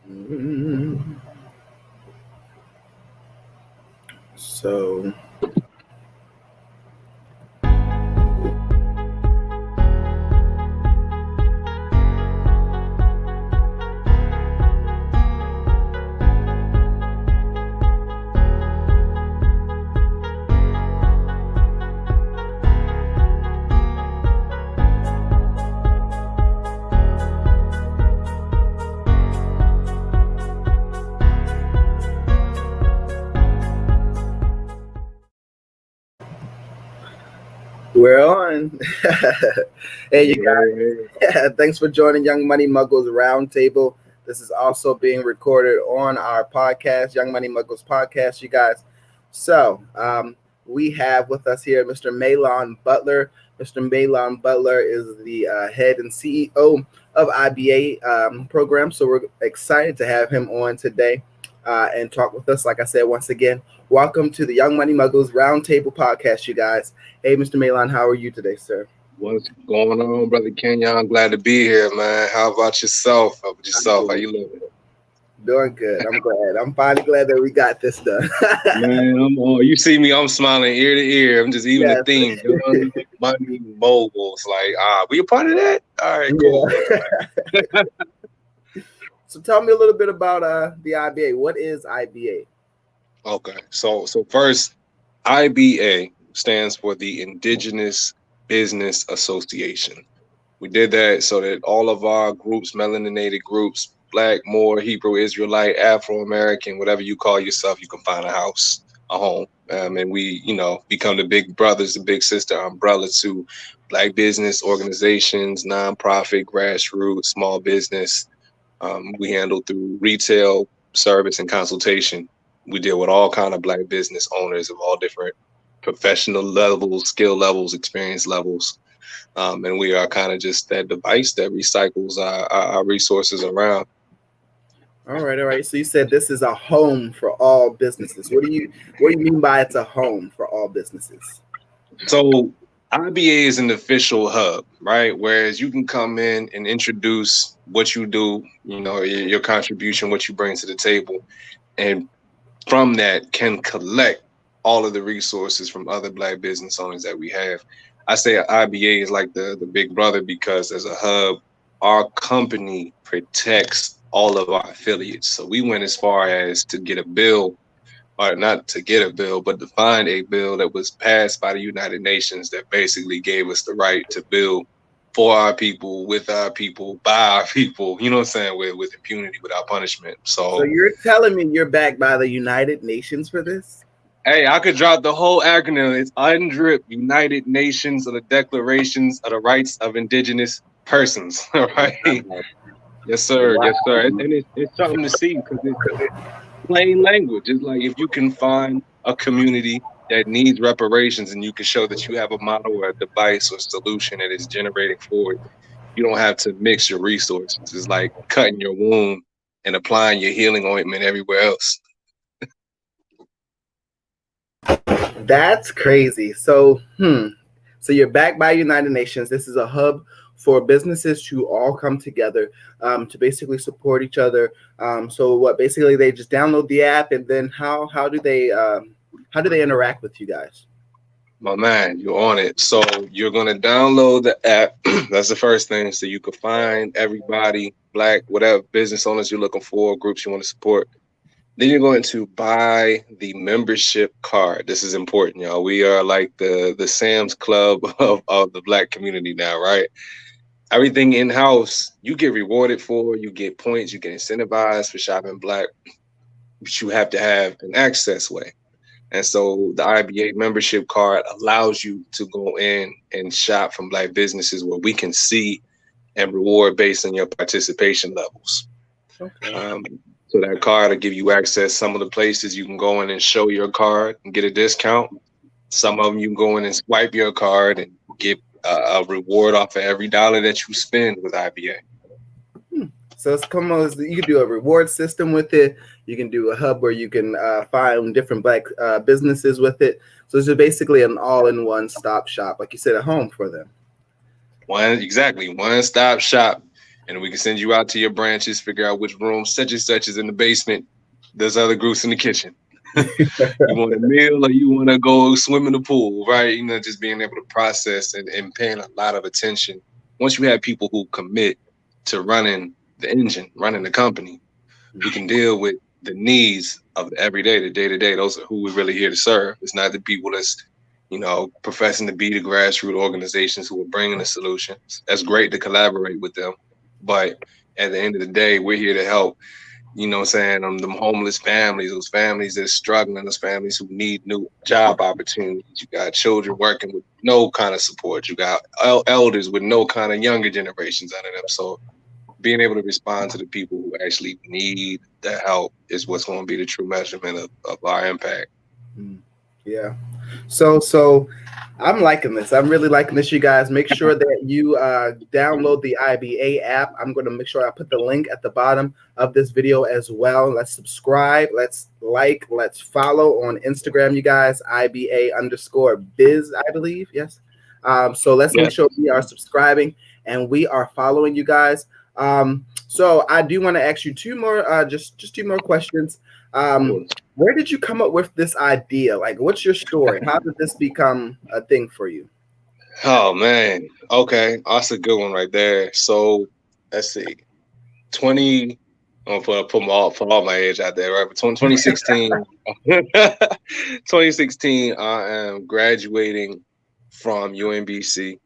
Mm. So we're on. Hey, you guys. Thanks for joining Young Money Muggles Roundtable. This is also being recorded on our podcast, Young Money Muggles Podcast, you guys. So we have with us here Mr. Melaughn Butler. Mr. Melaughn Butler is the head and CEO of IBA program. So we're excited to have him on today and talk with us. Like I said, once again, welcome to the Young Money Muggles Roundtable Podcast, you guys. Hey, Mr. Melaughn, how are you today, sir? What's going on, Brother Ken? I'm glad to be here, man. How about yourself? How you living? Doing good. I'm glad. I'm finally glad that we got this done. Man, you see me, I'm smiling ear to ear. I'm just even the theme. Money, Moguls. Like, we a part of that? All right, cool. Yeah. So tell me a little bit about the IBA. What is IBA? Okay. So first, IBA stands for the Indigenous Business Association. We did that so that all of our groups, melaninated groups, Black, Moor, Hebrew, Israelite, Afro-American, whatever you call yourself, you can find a house, a home. And we, become the big brothers, the big sister umbrella to Black business organizations, nonprofit, grassroots, small business. We handle through retail, service, and consultation. We deal with all kind of Black business owners of all different professional levels, skill levels, experience levels. And we are kind of just that device that recycles our resources around. All right. So you said this is a home for all businesses. What do you mean by it's a home for all businesses? So IBA is an official hub, right? Whereas you can come in and introduce what you do, your contribution, what you bring to the table, and from that can collect all of the resources from other Black business owners that we have. I say IBA is like the big brother because as a hub, our company protects all of our affiliates. So we went as far as to get a bill, or not to get a bill, but to find a bill that was passed by the United Nations that basically gave us the right to build for our people, with our people, by our people, you know what I'm saying, with impunity, without punishment. So you're telling me you're backed by the United Nations for this? Hey, I could drop the whole acronym. It's UNDRIP, United Nations of the Declarations of the Rights of Indigenous Persons. All right. Yes, sir. Wow. Yes, sir. And it's something to see because it's plain language. It's like if you can find a community that needs reparations and you can show that you have a model or a device or solution that is generating forward, you don't have to mix your resources. It's like cutting your wound and applying your healing ointment everywhere else. That's crazy. So you're backed by United Nations. This is a hub for businesses to all come together to basically support each other. So what basically they just download the app, and then how do they interact with you guys? My man, you're on it. So you're gonna download the app. That's the first thing. So you can find everybody, Black, whatever business owners you're looking for, groups you want to support. Then you're going to buy the membership card. This is important, y'all. We are like the Sam's Club of the Black community now, right? Everything in-house, you get rewarded for, you get points, you get incentivized for shopping Black, but you have to have an access way. And so the IBA membership card allows you to go in and shop from Black businesses where we can see and reward based on your participation levels. Okay. So that card will give you access. Some of the places you can go in and show your card and get a discount. Some of them you can go in and swipe your card and get a reward off of every dollar that you spend with IBA. So it's you can do a reward system with it. You can do a hub where you can find different Black businesses with it. So it's basically an all-in-one stop shop, like you said, a home for them. One-stop shop. and we can send you out to your branches, figure out which room such and such is in the basement. There's other groups in the kitchen. You want a meal or you want to go swim in the pool, right? You know, just being able to process and paying a lot of attention. Once you have people who commit to running the engine, running the company, we can deal with the needs of the everyday, the day-to-day. Those are who we're really here to serve. It's not the people that's, you know, professing to be the grassroots organizations who are bringing the solutions. That's great to collaborate with them. But at the end of the day, we're here to help, you know what I'm saying, them homeless families, those families that are struggling, those families who need new job opportunities. You got children working with no kind of support. You got elders with no kind of younger generations out of them. So being able to respond to the people who actually need the help is what's going to be the true measurement of our impact. Yeah. So I'm liking this. I'm really liking this, you guys. Make sure that you download the IBA app. I'm going to make sure I put the link at the bottom of this video as well. Let's subscribe. Let's like. Let's follow on Instagram, you guys. IBA_biz, I believe. Yes. So let's make sure we are subscribing and we are following you guys. So I do want to ask you two more, just two more questions. Where did you come up with this idea? Like, what's your story? How did this become a thing for you? Oh man. Okay. That's a good one right there. So let's see. I'm gonna put all my age out there, right? But 2016, 2016, I am graduating from UMBC,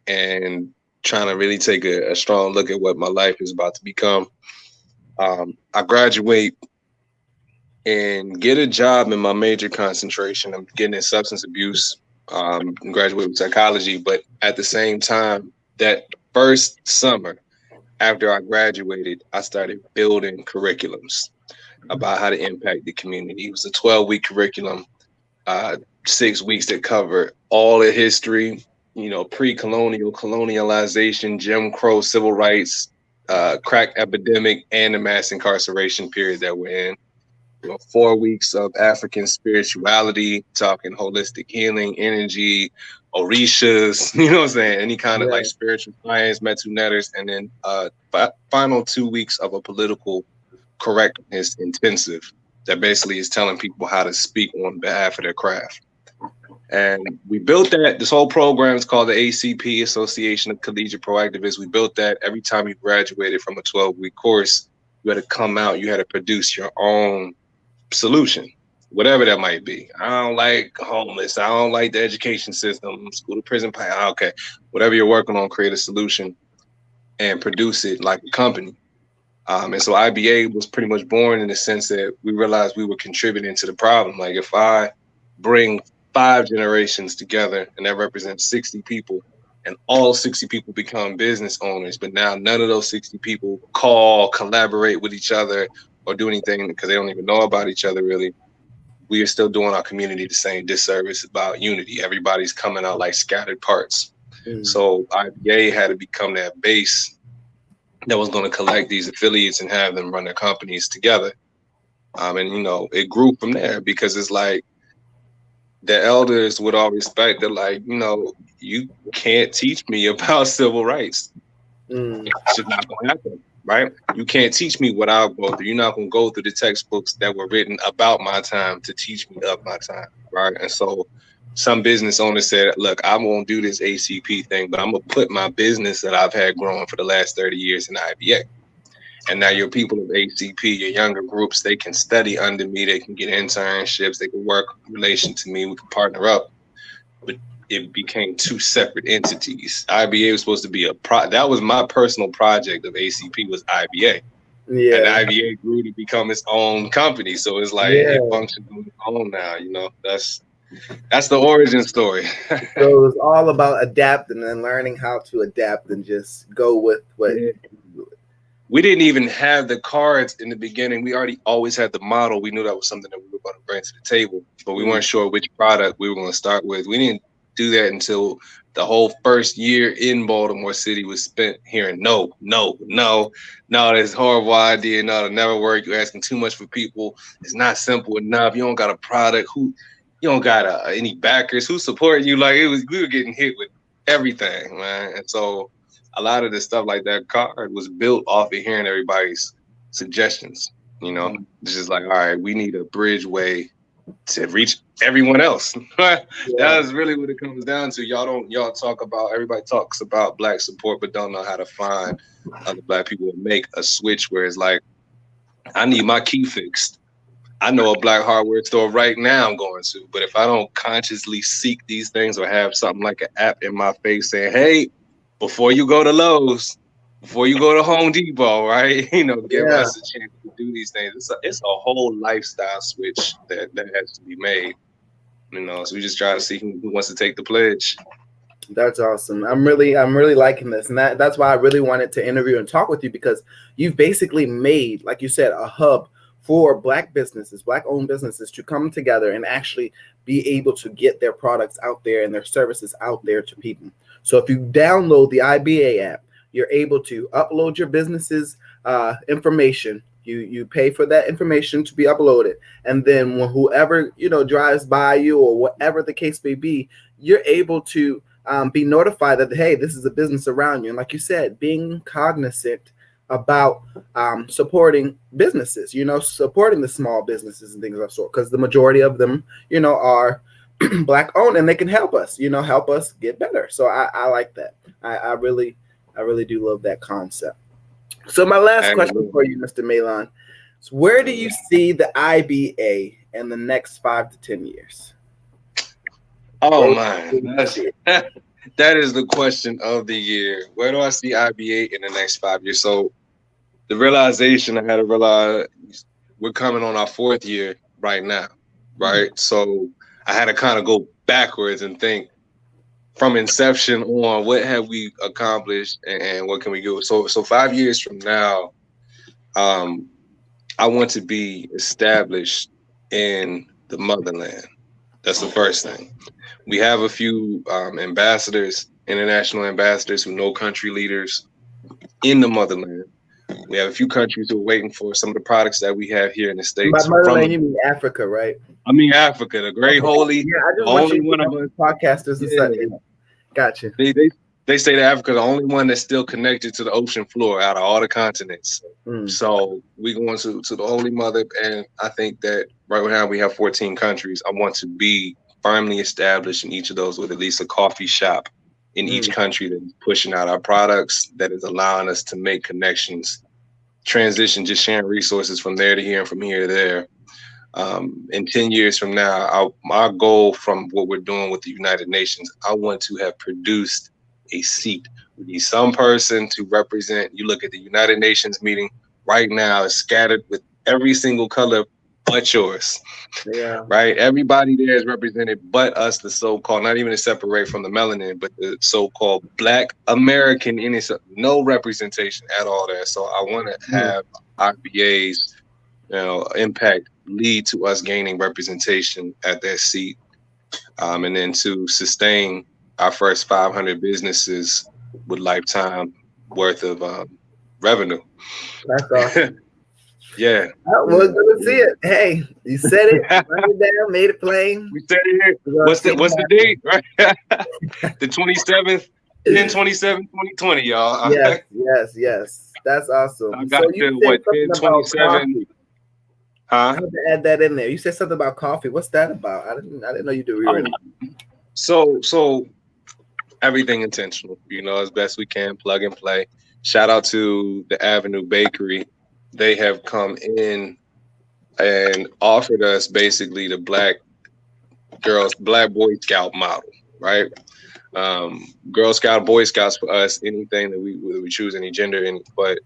and trying to really take a strong look at what my life is about to become. I graduate and get a job in my major concentration. I'm getting in substance abuse, graduate with psychology, but at the same time, that first summer after I graduated, I started building curriculums about how to impact the community. It was a 12-week curriculum, 6 weeks that covered all the history, you know, pre-colonial, colonialization, Jim Crow, civil rights, crack epidemic, and the mass incarceration period that we're in. You know, 4 weeks of African spirituality, talking holistic healing, energy, orishas, you know what I'm saying? Any kind of like spiritual science, mental netters, and then final 2 weeks of a political correctness intensive that basically is telling people how to speak on behalf of their craft. And we built that. This whole program is called the ACP, Association of Collegiate Proactivists. We built that. Every time you graduated from a 12-week course, you had to come out, you had to produce your own solution, whatever that might be. I don't like homeless. I don't like the education system, school to prison. Okay, whatever you're working on, create a solution and produce it like a company. And so IBA was pretty much born in the sense that we realized we were contributing to the problem. Like if I bring 5 generations together and that represents 60 people, and all 60 people become business owners, but now none of those 60 people collaborate with each other or do anything because they don't even know about each other really, we are still doing our community the same disservice about unity. Everybody's coming out like scattered parts. So IBA had to become that base that was going to collect these affiliates and have them run their companies together. And, you know, it grew from there because it's like the elders, with all respect, they're like, you know, you can't teach me about civil rights. It's just not going to happen, right? You can't teach me what I'll go through. You're not going to go through the textbooks that were written about my time to teach me of my time, right? And so some business owners said, look, I won't do this ACP thing, but I'm going to put my business that I've had growing for the last 30 years in IBA. And now your people of ACP, your younger groups, they can study under me. They can get internships. They can work in relation to me. We can partner up. But it became 2 separate entities. IBA was supposed to be that was my personal project of ACP was IBA. Yeah. And IBA grew to become its own company. So it's like it functions on its own now, you know. That's the origin story. So it was all about adapting and learning how to adapt and just go with what. We didn't even have the cards in the beginning. We always had the model. We knew that was something that we were going to bring to the table, but we weren't sure which product we were going to start with. We didn't do that until the whole first year in Baltimore City was spent hearing no, that's a horrible idea. No, it'll never work. You're asking too much for people. It's not simple enough. You don't got a product. You don't got any backers who support you. Like we were getting hit with everything, man. And so a lot of the stuff like that card was built off of hearing everybody's suggestions. You know, it's just like, all right, we need a bridge way to reach everyone else. That's really what it comes down to. Y'all talk about, everybody talks about Black support, but don't know how to find other Black people and make a switch where it's like, I need my key fixed. I know a Black hardware store right now I'm going to, but if I don't consciously seek these things or have something like an app in my face saying, hey, before you go to Lowe's, before you go to Home Depot, right? You know, give us a chance to do these things. It's a whole lifestyle switch that has to be made. You know, so we just try to see who wants to take the pledge. That's awesome. I'm really liking this, and that's why I really wanted to interview and talk with you, because you've basically made, like you said, a hub for Black businesses, Black-owned businesses to come together and actually be able to get their products out there and their services out there to people. So if you download the IBA app, you're able to upload your business's information. You pay for that information to be uploaded, and then when whoever drives by you or whatever the case may be, you're able to be notified that, hey, this is a business around you. And like you said, being cognizant about supporting businesses, supporting the small businesses and things of that sort, because the majority of them, are Black owned, and they can help us, help us get better. So I like that. I really do love that concept. So my last question for you, Mr. Melaughn, is where do you see the IBA in the next 5 to 10 years? Oh man, that is the question of the year. Where do I see IBA in the next 5 years? So the realization I had to realize, we're coming on our 4th year right now, right? So I had to kind of go backwards and think from inception on, what have we accomplished and what can we do? So 5 years from now, I want to be established in the motherland. That's the first thing. We have a few ambassadors, international ambassadors who know country leaders in the motherland. We have a few countries who are waiting for some of the products that we have here in the States. By motherland, you mean Africa, right? I mean Africa, the great holy, the only one of us podcasters. Gotcha. They say that Africa is the only one that's still connected to the ocean floor out of all the continents. So we going to the Holy Mother, and I think that right now we have 14 countries. I want to be firmly established in each of those with at least a coffee shop in each country that is pushing out our products, that is allowing us to make connections, transition, just sharing resources from there to here and from here to there. In 10 years from now, our goal from what we're doing with the United Nations, I want to have produced a seat. We need some person to represent. You look at the United Nations meeting right now, it's scattered with every single color but yours. Right? Everybody there is represented but us, the so-called, not even to separate from the melanin, but the so-called Black American in it. No representation at all there. So I want to have IBA's impact lead to us gaining representation at that seat, and then to sustain our first 500 businesses with lifetime worth of revenue. That's awesome. Yeah. Well, good to see it. Hey, you said it, wrote it down, made it plain. We said it here. What's the date? Right? The 27th, 10/27/2020, y'all. Yes. That's awesome. I got to what 10/27. I had to add that in there. You said something about coffee. What's that about? I didn't know you do. So everything intentional, as best we can, plug and play. Shout out to the Avenue Bakery. They have come in and offered us basically the Black Boy Scout model, right? Girl Scout, Boy Scouts for us, anything that we choose, any gender, but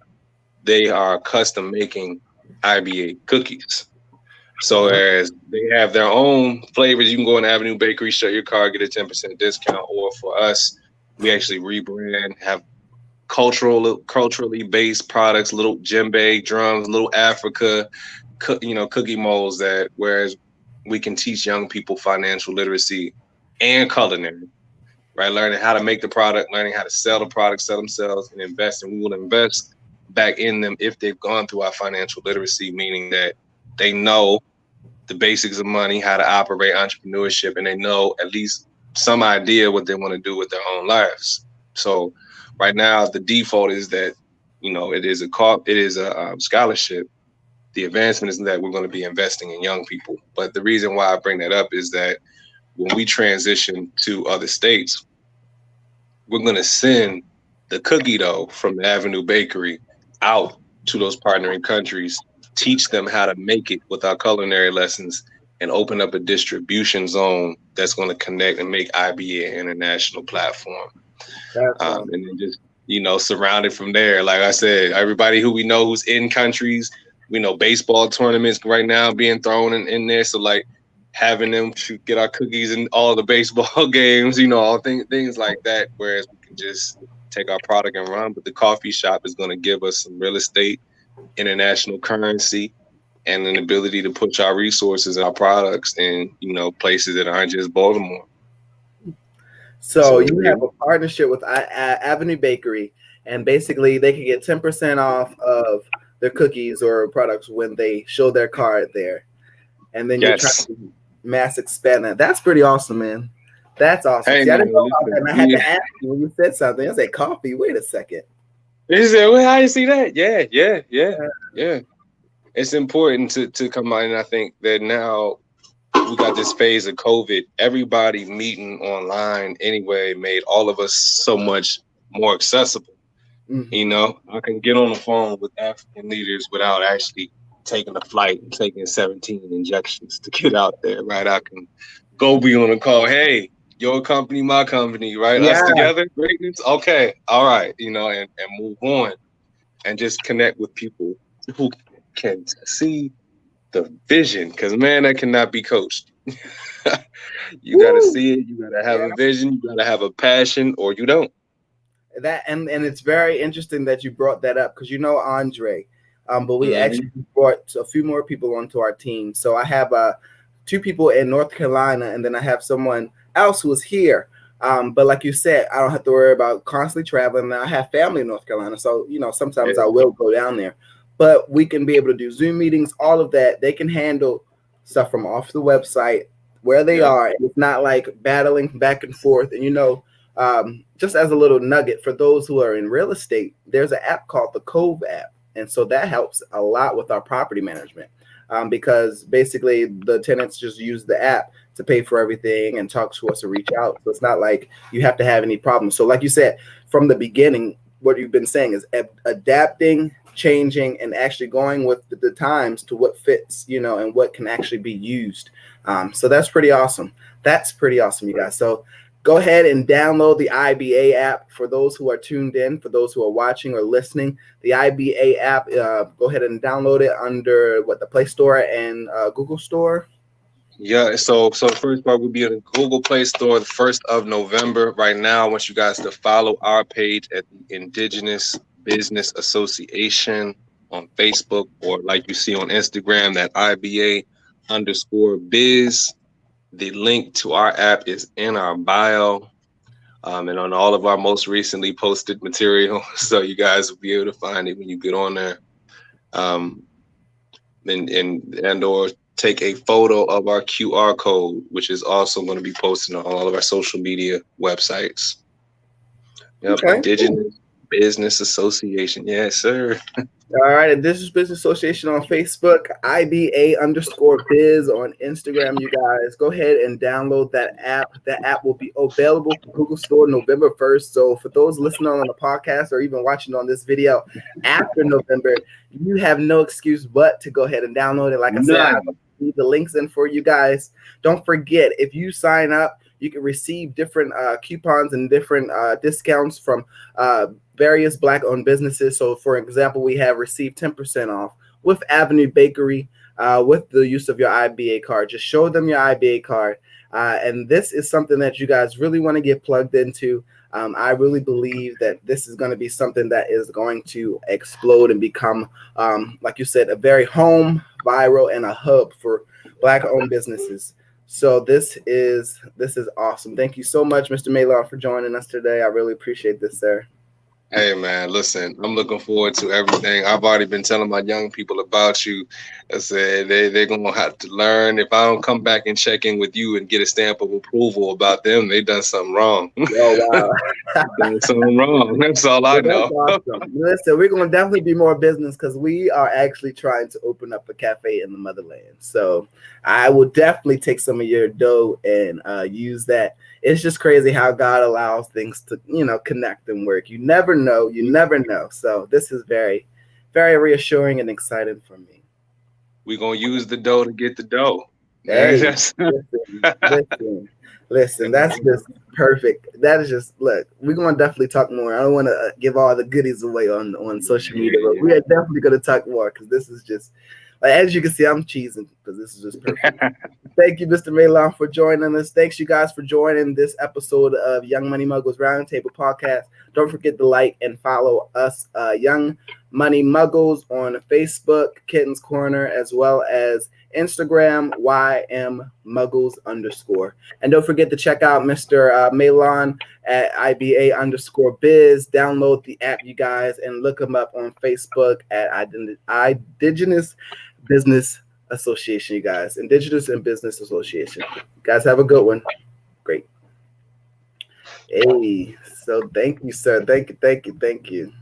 they are custom making IBA cookies. So as they have their own flavors, you can go in Avenue Bakery, shut your card, get a 10% discount. Or for us, we actually rebrand, have culturally based products, little djembe drums, little Africa, cookie molds, that whereas we can teach young people financial literacy and culinary, right? Learning how to make the product, learning how to sell the product, sell themselves, and invest. And we will invest back in them if they've gone through our financial literacy, meaning that they know the basics of money, how to operate entrepreneurship, and they know at least some idea what they want to do with their own lives. So right now the default is that, it is a scholarship. The advancement is that we're going to be investing in young people. But the reason why I bring that up is that when we transition to other states, we're going to send the cookie dough from the Avenue Bakery out to those partnering countries, teach them how to make it with our culinary lessons, and open up a distribution zone that's going to connect and make IBA an international platform. And then just, surrounded from there. Like I said, everybody who we know who's in countries, we know baseball tournaments right now being thrown in there. So like having them to get our cookies in all the baseball games, all things like that, whereas we can just take our product and run. But the coffee shop is going to give us some real estate, international currency, and an ability to push our resources and our products in, places that aren't just Baltimore. So you have a partnership with Avenue Bakery, and basically they can get 10% off of their cookies or products when they show their card there. And then you're trying to mass expand that. That's pretty awesome, man. That's awesome. Hey, See, I didn't know about that, and I had to ask you when you said something. I said, coffee, wait a second. You said, well, how you see that? Yeah. It's important to come out, and I think that now we got this phase of COVID. Everybody meeting online anyway made all of us so much more accessible. Mm-hmm. I can get on the phone with African leaders without actually taking a flight and taking 17 injections to get out there, right? I can go be on a call. Hey, your company, my company, right? Yeah. Us together, greatness. Okay, all right, and move on and just connect with people who can see the vision, because man, that cannot be coached. You got to see it. You got to have a vision. You got to have a passion, or you don't. That and it's very interesting that you brought that up, because Andre, but we actually brought a few more people onto our team. So I have 2 people in North Carolina, and then I have someone else who is here. But like you said, I don't have to worry about constantly traveling. I have family in North Carolina, so sometimes I will go down there. But we can be able to do Zoom meetings, all of that. They can handle stuff from off the website where they are. And it's not like battling back and forth. And, just as a little nugget for those who are in real estate, there's an app called the Cove app. And so that helps a lot with our property management, because basically the tenants just use the app to pay for everything and talk to us or reach out. So it's not like you have to have any problems. So like you said, from the beginning, what you've been saying is adapting, changing, and actually going with the times to what fits, and what can actually be used. So that's pretty awesome. You guys. So go ahead and download the IBA app for those who are tuned in, for those who are watching or listening. The IBA app, go ahead and download it under the Play Store and Google Store. Yeah, so the first part will be in the Google Play Store the 1st of November. Right now, I want you guys to follow our page at the Indigenous Business Association on Facebook, or like you see on Instagram, that IBA_biz. The link to our app is in our bio, and on all of our most recently posted material. So you guys will be able to find it when you get on there. And or take a photo of our QR code, which is also going to be posted on all of our social media websites. Yep, okay. Indigenous Business Association. Yes, sir. All right, Indigenous Business Association on Facebook, IBA_biz on Instagram. You guys go ahead and download that app. That app will be available for Google Store November 1st. So for those listening on the podcast or even watching on this video after November, you have no excuse but to go ahead and download it. Like I said, I will leave the links in for you guys. Don't forget, if you sign up, you can receive different coupons and different discounts from various Black-owned businesses. So, for example, we have received 10% off with Avenue Bakery with the use of your IBA card. Just show them your IBA card. And this is something that you guys really want to get plugged into. I really believe that this is going to be something that is going to explode and become, like you said, a very home, viral, and a hub for Black-owned businesses. So this is awesome. Thank you so much, Mr. Melaughn, for joining us today. I really appreciate this, sir. Hey man, listen, I'm looking forward to everything. I've already been telling my young people about you. I said they're gonna have to learn. If I don't come back and check in with you and get a stamp of approval about them, they done something wrong. Oh wow. Done something wrong. That's all I Well, that's know. awesome. Listen, we're going to definitely be more business because we are actually trying to open up a cafe in the motherland. So I will definitely take some of your dough and use that. It's just crazy how God allows things to, connect and work. You never know. You never know. So this is very, very reassuring and exciting for me. We're gonna use the dough to get the dough. Hey, That's- listen. That's just perfect. That is just look. We're gonna definitely talk more. I don't want to give all the goodies away on social media, but we are definitely gonna talk more because this is just like as you can see, I'm cheesing because this is just perfect. Thank you, Mr. Melaughn, for joining us. Thanks, you guys, for joining this episode of Young Money Muggles Roundtable podcast. Don't forget to like and follow us, Young Money Muggles, on Facebook, Kitten's Corner, as well as Instagram, YM_Muggles. And don't forget to check out Mr. Melaughn at IBA_biz. Download the app, you guys, and look him up on Facebook at Indigenous Business Association, you guys. Indigenous and Business Association. You guys have a good one. Great. Hey, so thank you, sir. Thank you.